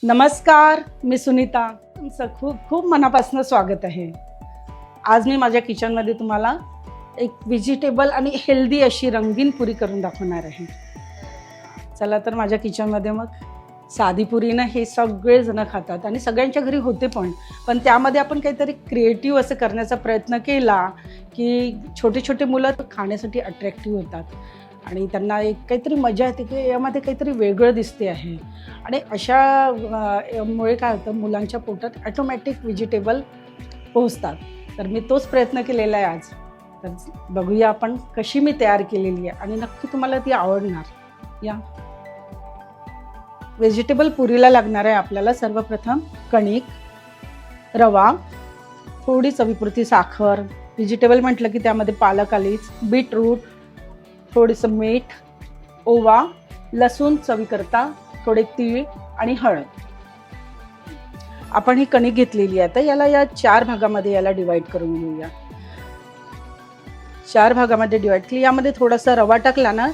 नमस्कार, मी सुनीता. तुमचं खूप खूप मनापासून स्वागत आहे. आज मी माझ्या किचनमध्ये तुम्हाला एक व्हेजिटेबल आणि हेल्दी अशी रंगीन पुरी करून दाखवणार आहे. चला तर माझ्या किचनमध्ये मग साधी पुरी ना हे सगळेजण खातात आणि सगळ्यांच्या घरी होते पण त्यामध्ये आपण काहीतरी क्रिएटिव्ह असं करण्याचा प्रयत्न केला की छोटे छोटे मुलं खाण्यासाठी अट्रॅक्टिव्ह होतात आणि त्यांना एक काहीतरी मजा येते की यामध्ये काहीतरी वेगळं दिसते आहे. आणि अशा मुळे काय होतं, मुलांच्या पोटात ॲटोमॅटिक व्हेजिटेबल पोहोचतात. तर मी तोच प्रयत्न केलेला आहे आज. तर बघूया आपण कशी मी तयार केलेली आहे आणि नक्की तुम्हाला ती आवडणार. या व्हेजिटेबल पुरीला लागणार आहे आपल्याला सर्वप्रथम कणिक, रवा, थोडी चवीपुरती साखर, व्हेजिटेबल म्हटलं की त्यामध्ये पालक आलीच, बीटरूट, थोडंसं मीठ, ओवा, लसूण चवीकरता, थोडे तीळ आणि हळद. आपण ही कणिक घेतलेली आहे. तर याला या 4 भागामध्ये याला डिवाइड करून घेऊया. 4 भागामध्ये डिवाइड केली. यामध्ये थोडासा रवा टाकला ना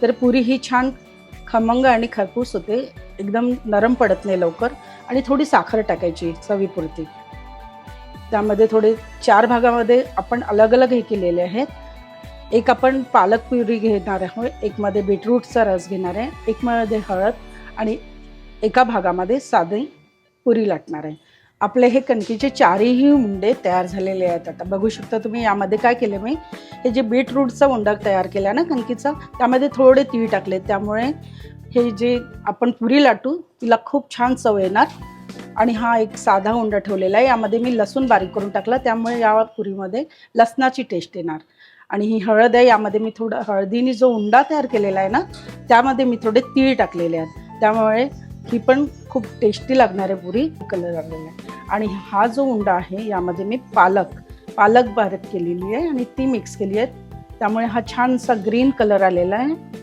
तर पुरी ही छान खमंग आणि खरपूस होते, एकदम नरम पडत नाही लवकर. आणि थोडी साखर टाकायची चवीपुरती. त्यामध्ये थोडे 4 भागामध्ये आपण अलग अलग हे केलेले आहेत. एक आपण पालक पुरी घेणार आहोत, एकमध्ये बीटरूटचा रस घेणार आहे, एकमध्ये हळद आणि एका भागामध्ये साधी पुरी लाटणार आहे. आपले हे कणकीचे 4ही उंडे तयार झालेले आहेत. आता बघू शकता तुम्ही यामध्ये काय केले, मी हे जे बीटरूटचा उंडा तयार केला ना कणकीचा, त्यामध्ये थोडे तीळ टाकले. त्यामुळे हे जे आपण पुरी लाटू तिला खूप छान चव येणार. आणि हा एक साधा उंडा ठेवलेला आहे, यामध्ये मी लसूण बारीक करून टाकला, त्यामुळे या पुरीमध्ये लसणाची टेस्ट येणार. आणि ही हळद आहे, यामध्ये मी थोडं हळदीने जो उंडा तयार केलेला आहे ना त्यामध्ये मी थोडे तीळ टाकलेले आहेत, त्यामुळे ही पण खूप टेस्टी लागणारे पुरी कलर आलेला आहे. आणि हा जो उंडा आहे यामध्ये मी पालक बारीक केलेली आहे आणि ती मिक्स केली आहे, त्यामुळे हा छानसा ग्रीन कलर आलेला आहे.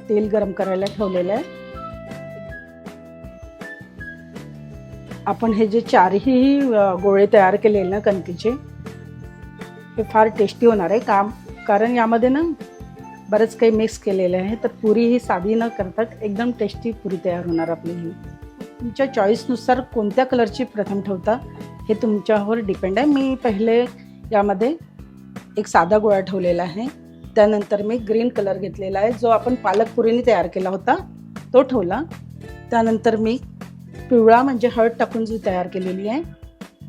तेल गरम करायला ठेवलेलं आहे. आपण हे जे 4ही गोळे तयार केलेले ना कणकीचे, हे फार टेस्टी होणार आहे कारण यामध्ये ना बरंच काही मिक्स केलेलं आहे. तर पुरी ही साधी न करता एकदम टेस्टी पुरी तयार होणार आपली. ही तुमच्या चॉईसनुसार कोणत्या कलरची प्रथम ठेवता हे तुमच्यावर डिपेंड आहे. मी पहिले यामध्ये एक साधा गोळा ठेवलेला आहे, त्यानंतर मी ग्रीन कलर घेतलेला आहे, जो आपण पालक पुरीने तयार केला होता तो ठेवला. त्यानंतर मी पिवळा म्हणजे हळद टाकून जी तयार केलेली आहे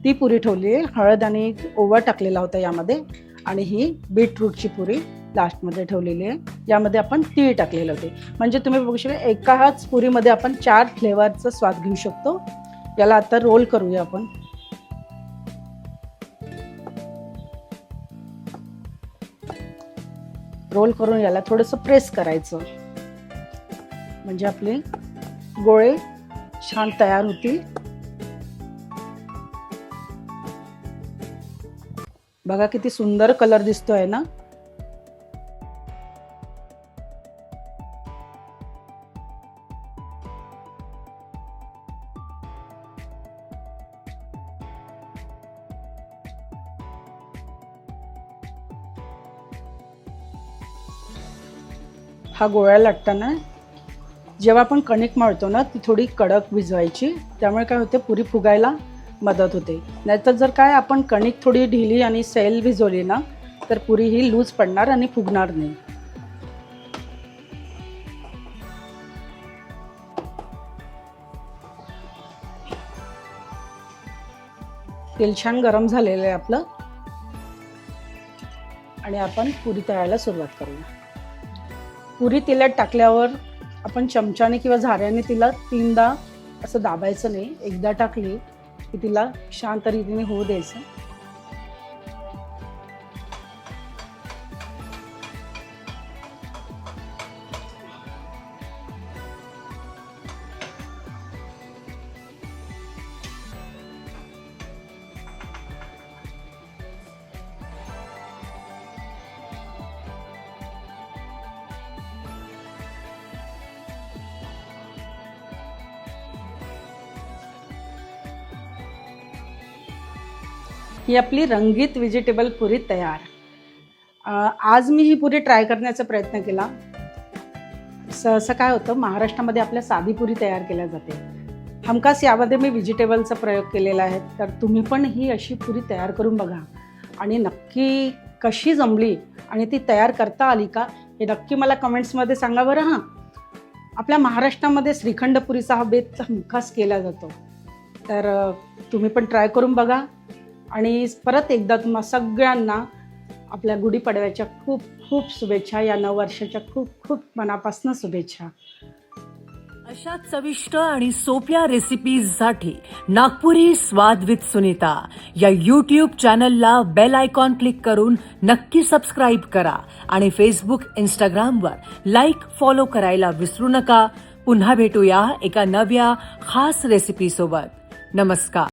ती पुरी ठेवली आहे. हळद आणि ओवा टाकलेला होता यामध्ये. आणि ही बीटरूटची पुरी लास्टमध्ये ठेवलेली आहे, यामध्ये आपण तीळ टाकलेले होते. म्हणजे तुम्ही बघू शकता एकाच पुरीमध्ये आपण 4 फ्लेवरचा स्वाद घेऊ शकतो. याला आता रोल करूया आपण. रोल करून याला थोडंसं प्रेस करायचं, म्हणजे आपले गोळे छान तयार होतील. बघा किती सुंदर कलर दिसतोय ना. हा गोळा लाटताना जेव्हा आपण कणिक मळतो ना ती थोडी कडक भिजवायची, त्यामुळे काय होते पुरी फुगायला मदत होते. नाहीतर जर काय आपण कणिक थोडी ढिली आणि सैल भिजवली ना तर पुरी ही लूज पडणार आणि फुगणार नाही. तेल छान गरम झालेलं आहे आपलं आणि आपण पुरी तळायला सुरुवात करूया. पुरी तेलात टाकल्यावर आपण चमच्याने किंवा झाऱ्याने तिला 3दा असं दाबायचं नाही. एकदा टाकली की तिला शांत रीतीने होऊ द्यायचं. ही आपली रंगीत व्हेजिटेबल पुरी तयार. आज मी ही पुरी ट्राय करण्याचा प्रयत्न केला. सहसा काय होतं, महाराष्ट्रामध्ये आपल्या साधी पुरी तयार केल्या जाते. हमखास यामध्ये मी व्हेजिटेबलचा प्रयोग केलेला आहे. तर तुम्ही पण ही अशी पुरी तयार करून बघा आणि नक्की कशी जमली आणि ती तयार करता आली का हे नक्की मला कमेंट्समध्ये सांगा बरं. हां, आपल्या महाराष्ट्रामध्ये श्रीखंड पुरीचा हा बेत हमखास केला जातो. तर तुम्ही पण ट्राय करून बघा. आणि परत एकदा तुम्हा सगळ्यांना आपल्या गुढीपाडव्याच्या खूप खूप शुभेच्छा. या नववर्षाच्या खूप खूप मनापासून शुभेच्छा. अशा चविष्ट आणि सोप्या रेसिपीजसाठी नागपुरी स्वाद विथ सुनीता या यूट्यूब चॅनलला बेल आयकॉन क्लिक करून नक्की सबस्क्राईब करा आणि फेसबुक इंस्टाग्रामवर लाईक फॉलो करायला विसरू नका. पुन्हा भेटूया एका नव्या खास रेसिपी सोबत. नमस्कार.